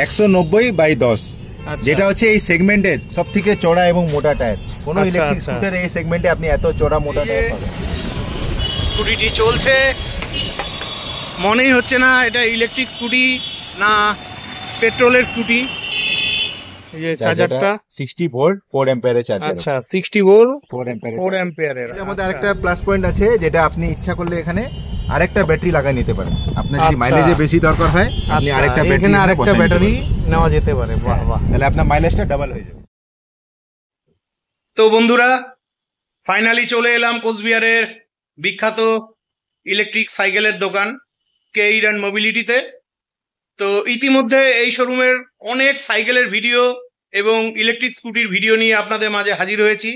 190/10, যেটা হচ্ছে এই সেগমেন্টের সবথেকে চড়া এবং মোটা টায়ার। কোনো ইলেকট্রিক স্কুটার এই সেগমেন্টে আপনি এত চড়া মোটা টায়ার পাবেন। স্কুটিটি চলছে, মনেই হচ্ছে না এটা ইলেকট্রিক স্কুটি না পেট্রোলের স্কুটি। এই যে চার্জারটা 60 ভোল্ট 4 অ্যাম্পিয়ারের চার্জার। আচ্ছা 60 ভোল্ট 4 অ্যাম্পিয়ারের। এর মধ্যে আরেকটা প্লাস পয়েন্ট আছে, যেটা আপনি ইচ্ছা করলে এখানে আরেকটা ব্যাটারি লাগাই নিতে পারেন। আপনার যদি মাইলেজে বেশি দরকার হয় আপনি আরেকটা ব্যাটারি নেওয়া যেতে পারে। বাহ বাহ, তাহলে আপনার মাইলেজটা ডাবল হয়ে যাবে। তো বন্ধুরা, ফাইনালি চলে এলাম কোচবিহারের বিখ্যাত ইলেকট্রিক সাইকেলের দোকান কেইরন মোবিলিটিতে। তো ইতিমধ্যে এই শোরুমের অনেক সাইকেলের ভিডিও এবং ইলেকট্রিক স্কুটির ভিডিও নিয়ে আপনাদের মাঝে হাজির হয়েছি।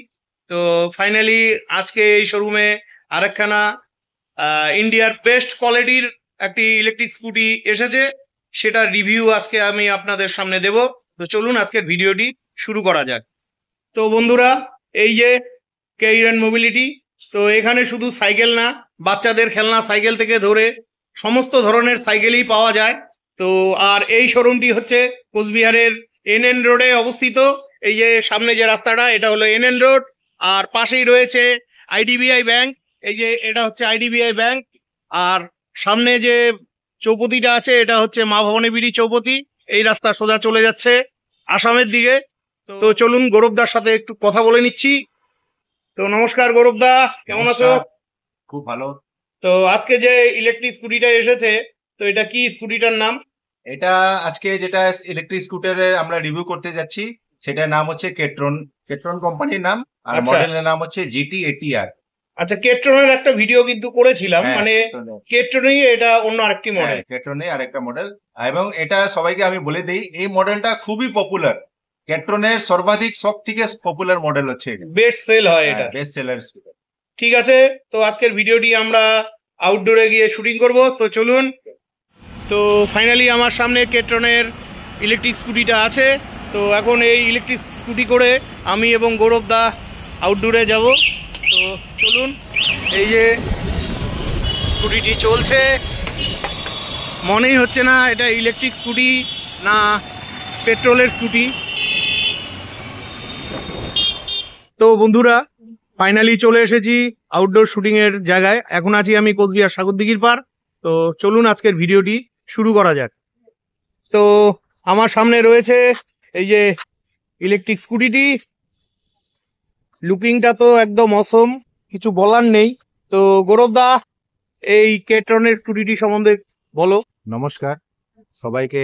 তো ফাইনালি আজকে এই শোরুমে আরেকখানা ইন্ডিয়ার বেস্ট কোয়ালিটির একটি ইলেকট্রিক স্কুটি এসেছে, সেটা রিভিউ আজকে আমি আপনাদের সামনে দেব। তো চলুন আজকের ভিডিওটি শুরু করা যাক। তো বন্ধুরা, এই যে কেইরন মোবিলিটি, তো এখানে শুধু সাইকেল না, বাচ্চাদের খেলনা সাইকেল থেকে ধরে সমস্ত ধরনের সাইকেলই পাওয়া যায়। তো আর এই শোরুমটি হচ্ছে কোচবিহারের NN রোডে অবস্থিত। এই যে সামনে যে রাস্তাটা, এটা হলো NN রোড, আর পাশেই রয়েছে IDBI ব্যাংক। এই যে এটা হচ্ছে IDBI ব্যাংক, আর সামনে যে চৌপতিটা আছে এটা হচ্ছে মা ভবানী বিড়ি চৌপতি। এই রাস্তা সোজা চলে যাচ্ছে আসামের দিকে। তো চলুন গৌরবদার সাথে একটু কথা বলে নিচ্ছি। তো নমস্কার গৌরবদা, কেমন আছো? খুব ভালো। তো আজকে যে ইলেকট্রিক স্কুটিটা এসেছে, তো এটা কি স্কুটিটার নাম? এটা আজকে যেটা ইলেকট্রিক স্কুটারের আমরা রিভিউ করতে যাচ্ছি সেটার নাম হচ্ছে কেট্রন কোম্পানির নাম, আর মডেলের নাম হচ্ছে GT 80R। আচ্ছা, কেট্রনের একটা ভিডিও কিন্তু করেছিলাম, মানে কেট্রনই এটা অন্য আরেকটি মডেল। কেট্রনই আরেকটা মডেল, এবং এটা সবাইকে আমি বলে দেই এই মডেলটা খুবই পপুলার। কেট্রনের সর্বাধিক সবথেকে পপুলার মডেল হচ্ছে এটা, বেস্ট সেল হয় এটা, বেস্ট সেলার স্কুটার। ঠিক আছে, তো আজকের ভিডিওটি আমরা আউটডোরে গিয়ে শুটিং করব। তো চলুন। তো ফাইনালি আমার সামনে কেট্রনের ইলেকট্রিক স্কুটিটা আছে। তো এখন এই ইলেকট্রিক স্কুটি করে আমি এবং গৌরবদা আউটডোরে যাব। তো চলুন, এই যে স্কুটিটি চলছে, মনেই হচ্ছে না এটা ইলেকট্রিক স্কুটি না পেট্রোলের স্কুটি। তো বন্ধুরা, ফাইনালি চলে এসেছি আউটডোর শুটিং এর জায়গায়। এখন আছি আমি কোচবিহার সাগরদিঘির পার। তো চলুন আজকের ভিডিওটি শুরু করা যাক। তো আমার সামনে রয়েছে এই যে ইলেকট্রিক স্কুটিটি। লুকিংটা তো একদম অসম, কিছু বলার নেই। তো গৌরবদা, এই কেট্রনের স্কুটিটি সম্বন্ধে বলো। নমস্কার সবাইকে,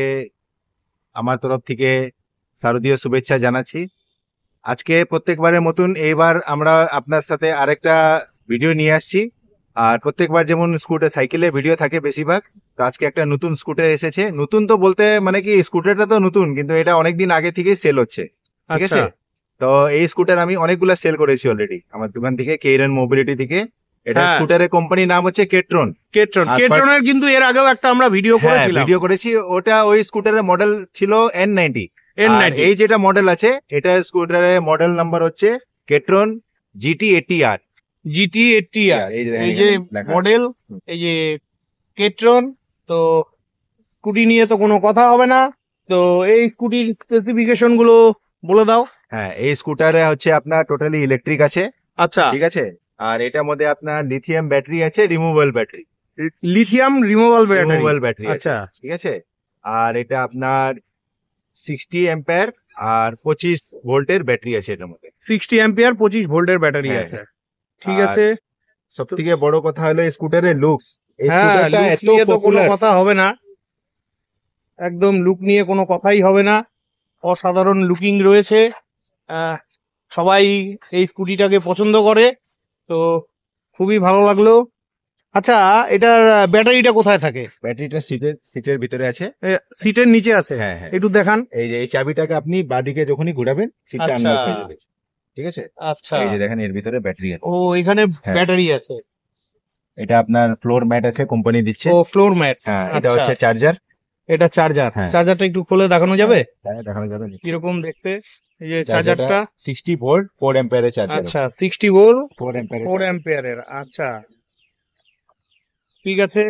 আমার তরফ থেকে শারদীয় শুভেচ্ছা জানাচ্ছি। আজকে প্রত্যেকবারের মতন এইবার আমরা আপনার সাথে আরেকটা ভিডিও নিয়ে আসছি। আর প্রত্যেকবার যেমন স্কুটার সাইকেলে ভিডিও থাকে বেশিরভাগ, তো আজকে একটা নতুন স্কুটার এসেছে। নতুন তো বলতে মানে কি, স্কুটারটা তো নতুন কিন্তু এটা অনেকদিন আগে থেকে সেল হচ্ছে, ঠিক আছে। তো এই স্কুটার আমি অনেকগুলা সেল করেছি অলরেডি আমার দোকান থেকে, কেইরন মোবিলিটি থেকে। এটা স্কুটারের কোম্পানির নাম হচ্ছে কেট্রনের কিন্তু এর আগেও একটা আমরা ভিডিও করেছি। ওটা ওই স্কুটারের মডেল ছিল N90। এই যেটা মডেল আছে এটা স্কুটারের মডেল নাম্বার হচ্ছে কেট্রন GT 80R। এই যে মডেল, এই যে কেট্রন। তো স্কুটি নিয়ে তো কোনো কথা হবে না, তো এই স্কুটির স্পেসিফিকেশন গুলো বলে দাও। হ্যাঁ, এই স্কুটারে হচ্ছে আপনার টোটালি ইলেকট্রিক আছে। আচ্ছা, ঠিক আছে। আর এটার মধ্যে আপনার লিথিয়াম ব্যাটারি আছে, রিমুভেবল ব্যাটারি। আচ্ছা, ঠিক আছে। আর এটা আপনার 60 অ্যাম্পিয়ার আর 25 ভোল্টের ব্যাটারি আছে এটার মধ্যে। 60 অ্যাম্পিয়ার 25 ভোল্টের ব্যাটারি আছে, ঠিক আছে। সব থেকে বড় কথা হলো স্কুটারের লুকস। এই হ্যাঁ, স্কুটারটা এত কোনো কথা হবে না, একদম লুক নিয়ে কোনো কথাই হবে না। অসাধারণ লুকিং রয়েছে, সবাই এই স্কুটিটাকে পছন্দ করে, তো খুবই ভালো লাগলো। আচ্ছা, এটার ব্যাটারিটা কোথায় থাকে? ব্যাটারিটা সিটের ভিতরে আছে, সিটের নিচে আছে। হ্যাঁ, একটু দেখান। এই যে এই চাবিটাকে আপনি বাঁদিকে যখনই ঘোরাবেন সিটটা আনলক হয়ে যাবে, ঠিক আছে। আচ্ছা, এই যে দেখেন এর ভিতরে ব্যাটারি আছে। ও, এখানে ব্যাটারি আছে। এটা আপনার ফ্লোর ম্যাট আছে, কোম্পানি দিচ্ছে। ও, ফ্লোর ম্যাট। হ্যাঁ, এটা হচ্ছে চার্জার। এটা চার্জার। চার্জারটা একটু খুলে দেখানো যাবে? হ্যাঁ, দেখানো যাবে। কিরকম দেখতে? এই যে চার্জারটা 60 ভোল্ট 4 অ্যাম্পিয়ারের চার্জার। আচ্ছা, 60 ভোল্ট 4 অ্যাম্পিয়ারের। আচ্ছা, ঠিক আছে।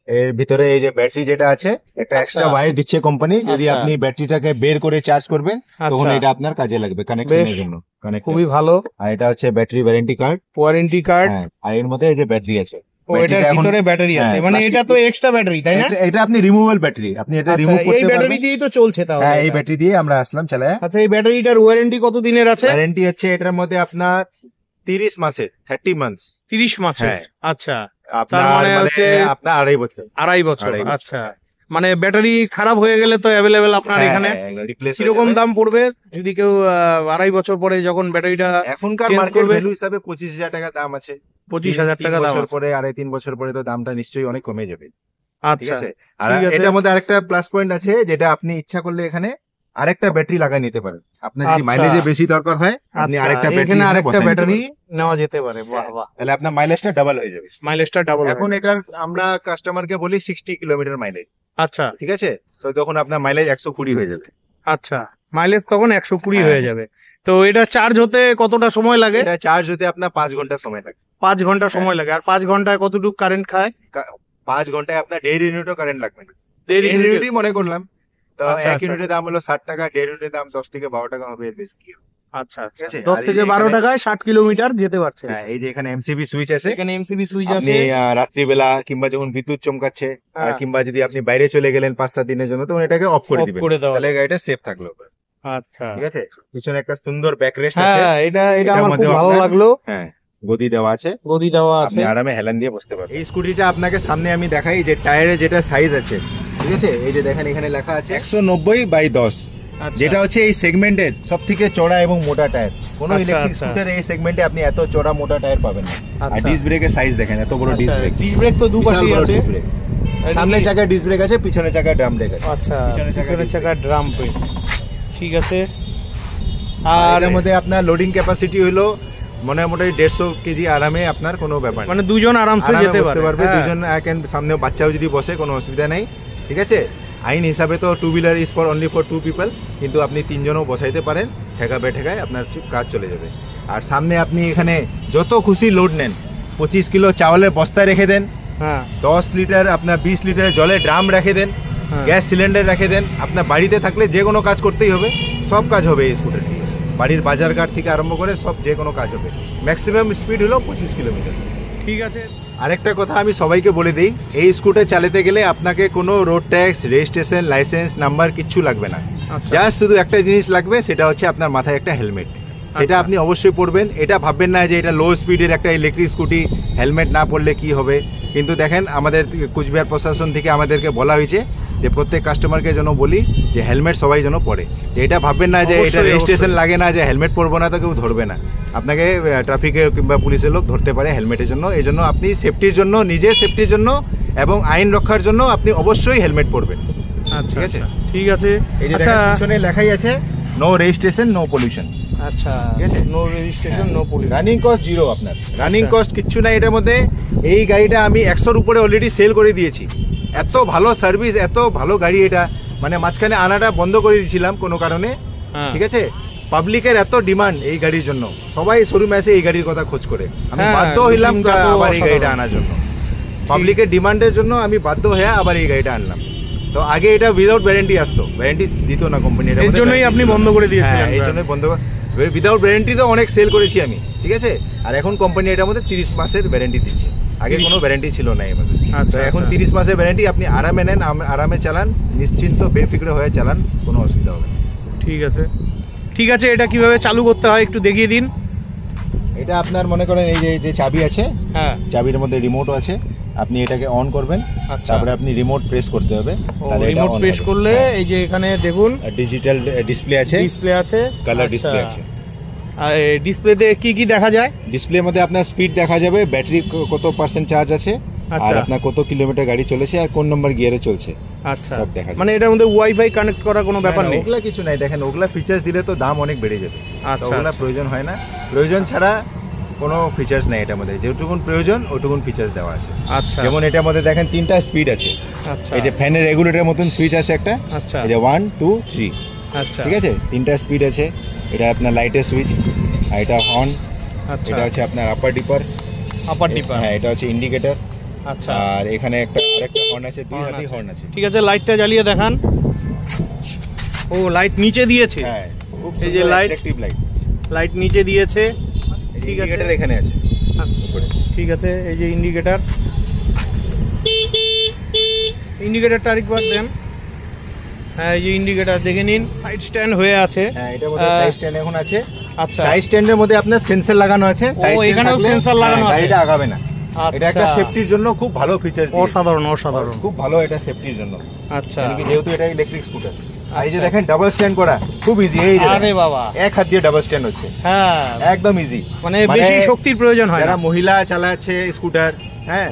এর ভিতরে এই যে ব্যাটারি যেটা আছে একটা এক্সট্রা ওয়্যার দিচ্ছে কোম্পানি, যদি আচ্ছা। আপনি ব্যাটারিটাকে বের করে চার্জ করবেন তখন আচ্ছা, এটা আপনার কাজে লাগবে কানেকশনের বেশ। জন্য। কানেক্ট খুবই ভালো। আর এটা হচ্ছে battery warranty card. Warranty card. হ্যাঁ, আর এর মধ্যে এই যে ব্যাটারি আছে। ও, এটার ব্যাটারিটা এখন- ভিতরে ব্যাটারি আছে, হ্যাঁ, মানে plastic- এটা তো এক্সট্রা ব্যাটারি তাই না? এটা আপনি রিমুভেবল ব্যাটারি, আপনি এটা আচ্ছা, রিমুভ এই করতে ব্যাটারি পারবেন। দিয়েই তো চলছে তাহলে হ্যাঁ, এই এটা? ব্যাটারি দিয়ে আমরা আসলাম চালায়। আচ্ছা, এই ব্যাটারিটার ওয়ারেন্টি কত দিনের আছে? ওয়ারেন্টি হচ্ছে এটার মধ্যে আপনার 30 মাসের, 30 মান্থস। 30 মাসে। হ্যাঁ। আচ্ছা, আপনার মানে মানে হচ্ছে- আপনার 2.5 বছর। 2.5 বছর। 2.5 বছর। আচ্ছা, মানে ব্যাটারি খারাপ হয়ে গেলে তো অ্যাভেলেবেল আপনার হ্যাঁ, এখানে। হ্যাঁ, replace হয়ে কিরকম যাবে। দাম পড়বে যদি কেউ 2.5 বছর পরে যখন ব্যাটারিটা এখনকার change মার্কেট করবে? ভ্যালু হিসাবে 25,000 টাকা দাম আছে। 25,000 টাকা দাম বছর আছে। পরে 2.5-3 বছর পরে তো দামটা নিশ্চয়ই অনেক কমে যাবে। ঠিক আচ্ছা, আছে। আর ঠিক আছে। এটার মধ্যে আরেকটা প্লাস পয়েন্ট আছে, যেটা আপনি ইচ্ছা করলে এখানে আরেকটা ব্যাটারি লাগিয়ে নিতে পারেন। আপনার যদি আচ্ছা। মাইলেজে বেশি দরকার হয় আপনি আচ্ছা, আরেকটা ব্যাটারি এখানে আরেকটা বসায় নিতে ব্যাটারি পারেন। নেওয়া যেতে পারে। বাহ বাহ, তাহলে আপনার মাইলেজটা ডাবল হয়ে যাবে। মাইলেজটা ডাবল। এখন এটার আমরা কাস্টমারকে বলি 60 কিলোমিটার মাইলেজ। আচ্ছা ঠিক আছে, তো তখন আপনার মাইলেজ 120 হয়ে যাবে। আচ্ছা, মাইলেজ তখন 120 হ্যাঁ। হয়ে যাবে। তো এটা চার্জ হতে কতটা সময় লাগে? এটা চার্জ হতে আপনার 5 ঘন্টা সময় লাগে। 5 ঘন্টা সময় লাগে। আর 5 ঘন্টায় কতটুকু কারেন্ট খায়? 5 ঘন্টায় আপনার 1.5 ইউনিটও কারেন্ট লাগবে না। 1.5 1.5 ইউনিট। ইউনিটই মনে করলাম, তো আচ্ছা, 1 আচ্ছা। ইউনিটের দাম হলো 60 টাকা, 1.5 ইউনিটের দাম 10 থেকে 12 টাকা হবে, এর বেশি কি হবে? আচ্ছা আচ্ছা, ঠিক আছে। 10 আর এই থেকে যে 12 এখানে- টাকায় 60 কিলোমিটার যেতে পারছে। হ্যাঁ, এই যে এখানে এমসিবি সুইচ আছে। এখানে এমসিবি সুইচ আপনি আছে। রাত্রিবেলা কিংবা যখন বিদ্যুৎ চমকাচ্ছে আর হ্যাঁ। কিংবা যদি আপনি বাইরে চলে গেলেন 5-7 দিনের জন্য, তখন এটাকে অফ করে Off দিবেন, করে দেওয়া তাহলে গাড়িটা সেফ থাকলো। আচ্ছা, ঠিক আছে। পিছনে একটা সুন্দর ব্যাকরেস্ট আছে। হ্যাঁ, এটা এটার আমার খুব মধ্যেও ভালো আপনার- লাগলো। হ্যাঁ, গদি দেওয়া আছে, গদি দেওয়া আছে। আপনি আরামে হেলান দিয়ে বসতে পারবেন। এই স্কুটিটা আপনাকে সামনে আমি দেখাই যে টায়ারের যেটা সাইজ আছে। ঠিক আছে, এই যে দেখেন এখানে লেখা আছে 190/10, আচ্ছা, যেটা হচ্ছে এই সেগমেন্টের সব থেকে চড়া এবং মোটা টায়ার। কোনো আচ্ছা, ইলেকট্রিক আচ্ছা। স্কুটারে এই সেগমেন্টে আপনি এত চড়া মোটা টায়ার পাবেন না। আর আচ্ছা। ডিস্ক ব্রেকের সাইজ দেখেন, এত বড় ডিস্ক ব্রেক। ডিস্ক ব্রেক তো দুপাশেই আছে। সামনের চাকায় ডিস্ক ব্রেক আছে, পিছনের চাকায় ড্রাম ব্রেক আছে। আচ্ছা, পিছনের চাকায় পিছনের disc চাকার ড্রাম ব্রেক। ঠিক আছে। আর আর এর মধ্যে আপনার লোডিং ক্যাপাসিটি হলো মোটামুটি 150 কেজি আরামে, আপনার কোনো ব্যাপার নেই। মানে দুজন আরামসে আরামে যেতে বসতে পারবে, হ্যাঁ। দুজন সামনে বাচ্চাও যদি বসে কোনো অসুবিধা নেই। ঠিক আছে, আইন হিসাবে তো 2 wheeler is for only for 2 people, কিন্তু আপনি 3 জনও বসাইতে পারেন, ঠেকা ঠেকায় আপনার কাজ চলে যাবে। আর সামনে আপনি এখানে যত খুশি লোড নেন, 25 কিলো চাউলের বস্তায় রেখে দেন, হ্যাঁ 10 লিটার আপনার 20 লিটার জলের ড্রাম রেখে দেন, হ্যাঁ। গ্যাস সিলিন্ডার রেখে দেন। আপনার বাড়িতে থাকলে যে কোনো কাজ করতেই হবে, সব কাজ হবে এই স্কুটার দিয়ে। বাড়ির বাজার ঘাট থেকে আরম্ভ করে সব যে কোনো কাজ হবে। ম্যাক্সিমাম স্পিড হলো 25 কিলোমিটার। ঠিক আছে। আরেকটা কথা আমি সবাইকে বলে দিই, এই স্কুটার চালাতে গেলে আপনাকে কোনো road tax, registration, licence number কিচ্ছু লাগবে না। আচ্ছা, জাস্ট শুধু একটা জিনিস লাগবে, সেটা হচ্ছে আপনার মাথায় একটা হেলমেট। সেটা আচ্ছা। আপনি অবশ্যই পরবেন। এটা ভাববেন না যে এটা লো স্পিডের একটা ইলেকট্রিক স্কুটি, হেলমেট না পরলে কি হবে। কিন্তু দেখেন, আমাদের কুচবিহার প্রশাসন থেকে আমাদেরকে বলা হয়েছে যে প্রত্যেক কাস্টমারকে যেন বলি যে হেলমেট সবাই যেন পরে। এটা ভাববেন না যে এটা অবশ্যই, রেজিস্ট্রেশন অবশ্যই। লাগে না, যে হেলমেট পরবো না তো কেউ ধরবে না। আপনাকে ট্রাফিকের কিংবা পুলিশের লোক ধরতে পারে হেলমেটের জন্য। এই জন্য আপনি সেফটির জন্য, নিজের সেফটির জন্য এবং আইন রক্ষার জন্য আপনি অবশ্যই হেলমেট পরবেন। আচ্ছা ঠিক আছে? আচ্ছা, ঠিক আছে। এই যে আচ্ছা দেখেন পিছনে লেখাই আছে নো রেজিস্ট্রেশন, নো পলিউশন। আচ্ছা, ঠিক আছে? No registration, no pollution. Running cost 0 আপনার। রানিং আচ্ছা। কস্ট কিচ্ছু নাই এটার মধ্যে। এই গাড়িটা আমি 100-র উপরে অলরেডি সেল করে দিয়েছি। এত ভালো সার্ভিস, এত ভালো গাড়ি এটা, মানে মাঝখানে আনাটা বন্ধ করে দিয়েছিলাম কোনো কারণে। হ্যাঁ। ঠিক আছে, পাবলিকের এত ডিমান্ড এই গাড়ির জন্য, সবাই শোরুমে এসে এই গাড়ির কথা খোঁজ করে। আমি হ্যাঁ, বাধ্য হইলাম বুকিংটা তো আবার এই গাড়িটা অসাধারণ। আনার জন্য। পাবলিকের ডিমান্ডের জন্য আমি বাধ্য হয়ে আবার এই গাড়িটা আনলাম। তো আগে এটা উইদাউট ওয়ারেন্টি আসতো, ওয়ারেন্টি দিত না কোম্পানি। এর জন্যই আপনি বন্ধ করে দিয়েছিলেন। হ্যাঁ, এই জন্যই বন্ধ। উইদাউট ওয়ারেন্টি তো অনেক সেল করেছি আমি। ঠিক আছে, আর এখন কোম্পানি এটার মধ্যে 30 মাসের ওয়ারেন্টি দিচ্ছে। আগে কোনো ওয়ারেন্টি ছিল না এর মধ্যে। আচ্ছা, তো এখন আচ্ছা। 30 মাসের ওয়ারেন্টি, আপনি আরামে নেন, আরামে চালান, নিশ্চিন্ত বেফিক্রে হয়ে চালান, কোনো অসুবিধা হবে না। ঠিক আছে, ঠিক আছে। এটা কিভাবে চালু করতে হয় একটু দেখিয়ে দিন। এটা আপনার মনে করেন এই যে চাবি আছে, হ্যাঁ, চাবির মধ্যে রিমোট আছে, আপনি এটাকে অন করবেন, আচ্ছা। তারপরে আপনি রিমোট প্রেস করতে হবে। রিমোট প্রেস করলে এই যে এখানে দেখুন ডিজিটাল ডিসপ্লে আছে, ডিসপ্লে আছে, কালার ডিসপ্লে আছে। আর ডিসপ্লেতে কি কি দেখা যায়? ডিসপ্লের মধ্যে আপনার স্পিড দেখা যাবে, ব্যাটারি কত পার্সেন্ট চার্জ আছে, আর আচ্ছা। আপনার কত কিলোমিটার গাড়ি চলেছে, আর কোন নম্বর গিয়ারে চলছে, আচ্ছা, সব দেখা যায়। মানে এটার মধ্যে ওয়াইফাই কানেক্ট করা কোনো ব্যাপার না, না, নেই? ওগুলা কিছু নাই। দেখেন, ওগুলা ফিচার্স দিলে তো দাম অনেক বেড়ে যাবে। আচ্ছা, ওগুলা আচ্ছা। প্রয়োজন হয় না। প্রয়োজন ছাড়া কোনো ফিচার্স নেই এটার মধ্যে। যেটুকুন প্রয়োজন ওটুকুন ফিচার্স দেওয়া আছে। আচ্ছা, যেমন এটার মধ্যে দেখেন 3টা স্পিড আছে। আচ্ছা, এই যে ফ্যানের রেগুলেটর মতন সুইচ আছে একটা, আচ্ছা, এই যে 1, 2, 3। আচ্ছা, ঠিক আছে, 3টা স্পিড আছে। এটা আপনার লাইটের সুইচ, আর এটা হর্ন, আচ্ছা, এটা হচ্ছে আপনার আপার ডিপার, আপার ডিপার। হ্যাঁ, এটা হচ্ছে ইন্ডিকেটর। আচ্ছা আর এখানে আরেকটা হর্ন আছে, দুই হাতি হর্ন আছে। ঠিক আছে, লাইটটা জ্বালিয়ে দেখান। ও লাইট নিচে দিয়েছে। হ্যাঁ, খুব এই যে লাইট, লাইট নিচে দিয়েছে। ঠিক আছে, ইন্ডিকেটর এখানে আছে উপরে। ঠিক আছে, এই যে ইন্ডিকেটর, ইন্ডিকেটরটা আরেকবার দেন। হ্যাঁ, এই যে ইন্ডিকেটর দেখে নিন, সাইড স্ট্যান্ড হয়ে আছে। হ্যাঁ, এটার মধ্যে সাইড স্ট্যান্ড এখন আছে। আচ্ছা, সাইড স্ট্যান্ডের মধ্যে আপনার সেন্সর লাগানো আছে। ও এখানেও সেন্সর লাগানো আছে, গাড়িটা আগাবে না। এটা একটা আচ্ছা, সেফটির জন্য খুব ভালো ফিচার। অসাধারণ অসাধারণ, খুব ভালো এটা সেফটির জন্য। আচ্ছা, যেহেতু এটা ইলেকট্রিক স্কুটার। আর এই যে দেখেন ডাবল স্ট্যান্ড করা, খুব ইজি। এই যে আরে বাবা, এক হাত দিয়ে ডাবল স্ট্যান্ড হচ্ছে। হ্যাঁ, একদম ইজি, মানে বেশি শক্তির প্রয়োজন হয় না। যারা মহিলা চালাচ্ছে স্কুটার, হ্যাঁ,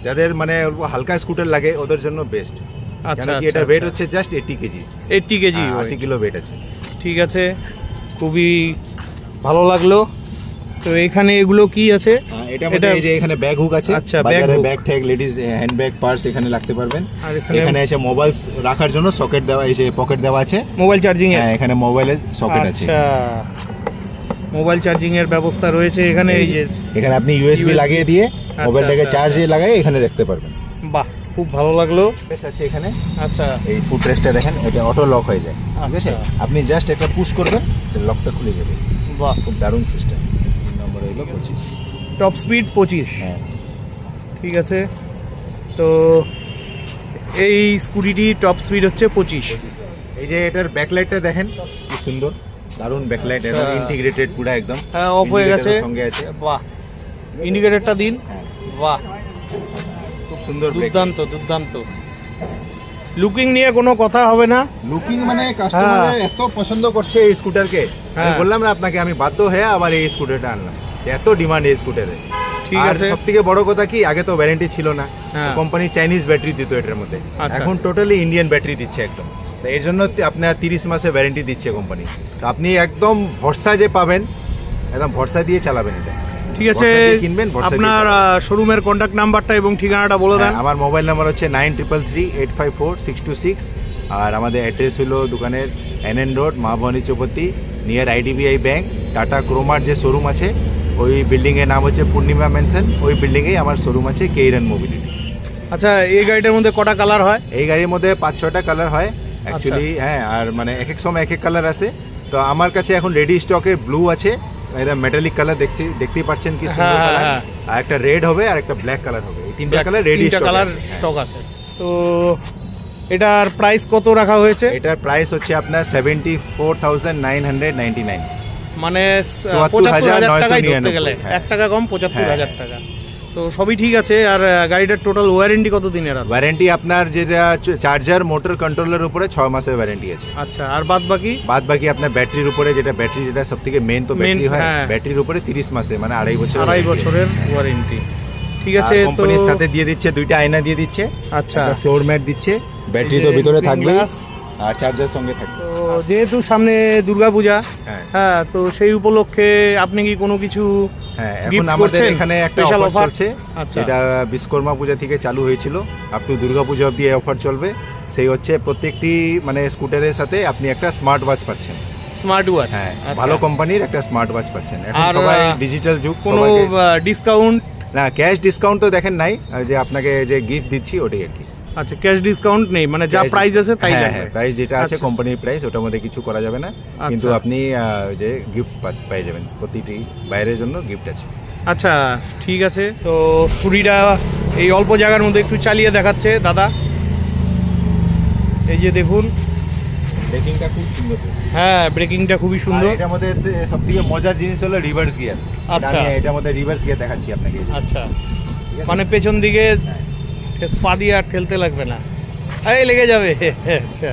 যাদের মানে হালকা স্কুটার লাগে ওদের জন্য বেস্ট। আচ্ছা, কি এটা ওয়েট হচ্ছে just 80 KG. 80 KG, 80 kilo wait আছে। ঠিক আছে, খুবই ভালো লাগলো। তো এখানে এগুলো কি আছে? এটা এই যে এখানে ব্যাগ হুক আছে। আচ্ছা, বাজারে bag tag, ladies handbag, purse এখানে রাখতে পারবেন। আর এখানে এসে মোবাইল রাখার জন্য সকেট দেওয়া, এই যে পকেট দেওয়া আছে মোবাইল চার্জিং এর। হ্যাঁ, এখানে মোবাইলের সকেট আছে। আচ্ছা, মোবাইল চার্জিং এর ব্যবস্থা রয়েছে এখানে। এই যে এখানে আপনি ইউএসবি লাগিয়ে দিয়ে মোবাইলটাকে চার্জে লাগাই এখানে রাখতে পারবেন। বাহ, খুব ভালো লাগলো। আছে এখানে। আচ্ছা, এই ফুট রেস্টটা দেখেন, এটা অটো লক হয়ে যায়। ঠিক আছে, আপনি জাস্ট একটা পুশ করবেন, লকটা খুলে যাবে। বাহ, খুব দারুণ সিস্টেম। নম্বর হলো 25, টপ স্পিড 25। হ্যাঁ, ঠিক আছে। তো এই স্কুটিটি টপ স্পিড হচ্ছে 25। এই যে এটার ব্যাকলাইটটা দেখেন কি সুন্দর, দারুণ ব্যাকলাইট। এটা ইন্টিগ্রেটেড পুরো একদম। হ্যাঁ, অফ হয়ে গেছে, সঙ্গে আছে। বাহ, ইন্ডিকেটরটা দিন। হ্যাঁ, বাহ, খুব সুন্দর, দুর্দান্ত দুর্দান্ত। লুকিং নিয়ে কোনো কথা হবে না। লুকিং মানে কাস্টমার এত পছন্দ করছে এই স্কুটারকে, আমি বললাম না আপনাকে, আমি বাধ্য হয়ে আবার এই স্কুটারটা আনলাম। এত ডিমান্ড এই স্কুটারে। ঠিক আছে, সব থেকে বড় কথা কি, আগে তো ওয়ারেন্টি ছিল না, কোম্পানি চাইনিজ ব্যাটারি দিত এটার মধ্যে। এখন টোটালি ইন্ডিয়ান ব্যাটারি দিচ্ছে একদম। তো এর জন্য আপনার 30 মাসে ওয়ারেন্টি দিচ্ছে কোম্পানি। তো আপনি একদম ভরসা যে পাবেন, একদম ভরসা দিয়ে চালাবেন এটা। ঠিক আছে, আপনার শোরুমের কন্ট্যাক্ট নাম্বারটা এবং ঠিকানাটা বলে দেন। আমার মোবাইল নাম্বার হচ্ছে 9333854626। আর আমাদের অ্যাড্রেস হলো দোকানের NN road, Maa Bhabani Choupati, near IDBI bank, Tata ক্রোমার যে শোরুম আছে ওই বিল্ডিং এর নাম হচ্ছে পূর্ণিমা মেনশন। ওই বিল্ডিং এ আমার শোরুম আছে, কেইরান মোবিলিটি। আচ্ছা, এই গাড়িটার মধ্যে কটা কালার হয়? এই গাড়ির মধ্যে 5-6টা কালার হয় অ্যাকচুয়ালি। হ্যাঁ, আর মানে এক এক সময় এক এক কালার আছে। তো আমার কাছে এখন রেডি স্টকে ব্লু আছে, এটা মেটালিক কালার দেখতেই পাচ্ছেন কি সুন্দর কালার। আর একটা রেড হবে আর একটা ব্ল্যাক কালার হবে। এই তিনটা কালার রেডি স্টক আছে। তো এটার প্রাইস কত রাখা হয়েছে? এটার প্রাইস হচ্ছে আপনার 74,999, মানে 75,000 টাকায় ধরতে গেলে 1 টাকা কম, 75,000 টাকা। তো সবই ঠিক আছে। আর গাড়িটার টোটাল ওয়ারেন্টি কত দিনের আছে? ওয়ারেন্টি আপনার যেটা চার্জার, মোটর কন্ট্রোলের উপরে 6 মাসের ওয়ারেন্টি আছে। আচ্ছা, আর বাদ বাকি আপনার ব্যাটারির উপরে, যেটা ব্যাটারি যেটা সবথেকে মেইন তো ব্যাটারি হয়, ব্যাটারির উপরে 30 মাসে মানে 2.5 বছরের ওয়ারেন্টি। ঠিক আছে, কোম্পানির সাথে দিয়ে দিচ্ছে 2টা আয়না দিয়ে দিচ্ছে। আচ্ছা, ফ্লোর ম্যাট দিচ্ছে, ব্যাটারি তো ভিতরে থাকবে আর চার্জার সঙ্গে থাকবে। তো যেহেতু সামনে দুর্গাপূজা, হ্যাঁ, তো সেই উপলক্ষে আপনি কি কোনো কিছু? হ্যাঁ, এখন আমাদের এখানে একটা অফার চলছে, যেটা বিশ্বকর্মা পূজা থেকে চালু হয়েছিল, আপ টু দুর্গাপূজা অবধি এই অফার চলবে। সেই হচ্ছে প্রত্যেকটি মানে স্কুটারের সাথে আপনি একটা স্মার্ট ওয়াচ পাচ্ছেন। Smart watch? হ্যাঁ, ভালো কোম্পানির একটা স্মার্ট ওয়াচ পাচ্ছেন। এখন সবাই ডিজিটাল যুগ, কোনো ডিসকাউন্ট? না, ক্যাশ ডিসকাউন্ট তো দেখেন নাই, যে আপনাকে যে গিফট দিচ্ছি ওটাই আর কি। আচ্ছা, ক্যাশ ডিসকাউন্ট নেই, মানে যা প্রাইস আছে তাই লাগবে? হ্যাঁ, প্রাইস যেটা আছে কোম্পানির প্রাইস, ওটার মধ্যে কিছু করা যাবে না। কিন্তু আপনি যে গিফট পেয়ে যাবেন, প্রতিটি বাইরের জন্য গিফট আছে। আচ্ছা, ঠিক আছে। তো স্কুটিটা এই অল্প জায়গার মধ্যে একটু চালিয়ে দেখাচ্ছে দাদা। এই যে দেখুন, ব্রেকিংটা খুব সুন্দর। হ্যাঁ, ব্রেকিংটা খুবই সুন্দর। এটার মধ্যে সবথেকে মজার জিনিস হলো রিভার্স গিয়ার। আচ্ছা, এটার মধ্যে রিভার্স গিয়ার দেখাচ্ছি আপনাকে। আচ্ছা, মানে পেছন দিকে পা দিয়ে আর ঠেলতে লাগবে না, আরে লেগে যাবে। আচ্ছা,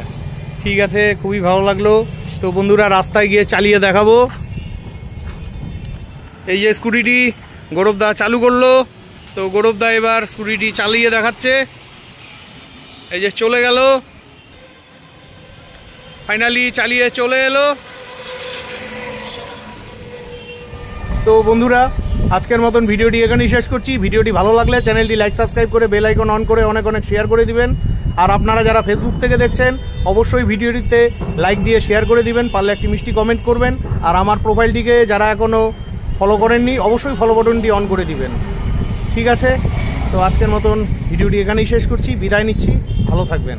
ঠিক আছে, খুবই ভালো লাগলো। তো বন্ধুরা, রাস্তায় গিয়ে চালিয়ে দেখাবো। এই যে স্কুটিটি গৌরবদা চালু করলো, তো গৌরবদা এবার স্কুটিটি চালিয়ে দেখাচ্ছে। এই যে চলে গেল, ফাইনালি চালিয়ে চলে এলো। তো বন্ধুরা, আজকের মতন ভিডিওটি এখানেই শেষ করছি। ভিডিওটি ভালো লাগলে চ্যানেলটি লাইক, সাবস্ক্রাইব করে বেল আইকন অন করে অনেক শেয়ার করে দিবেন। আর আপনারা যারা ফেসবুক থেকে দেখছেন, অবশ্যই ভিডিওটিতে লাইক দিয়ে শেয়ার করে দিবেন, পারলে একটি মিষ্টি কমেন্ট করবেন। আর আমার প্রোফাইলটিকে যারা এখনও ফলো করেননি, অবশ্যই ফলো বাটনটি অন করে দিবেন। ঠিক আছে, তো তো আজকের মতন ভিডিওটি এখানেই শেষ করছি, বিদায় নিচ্ছি, ভালো থাকবেন।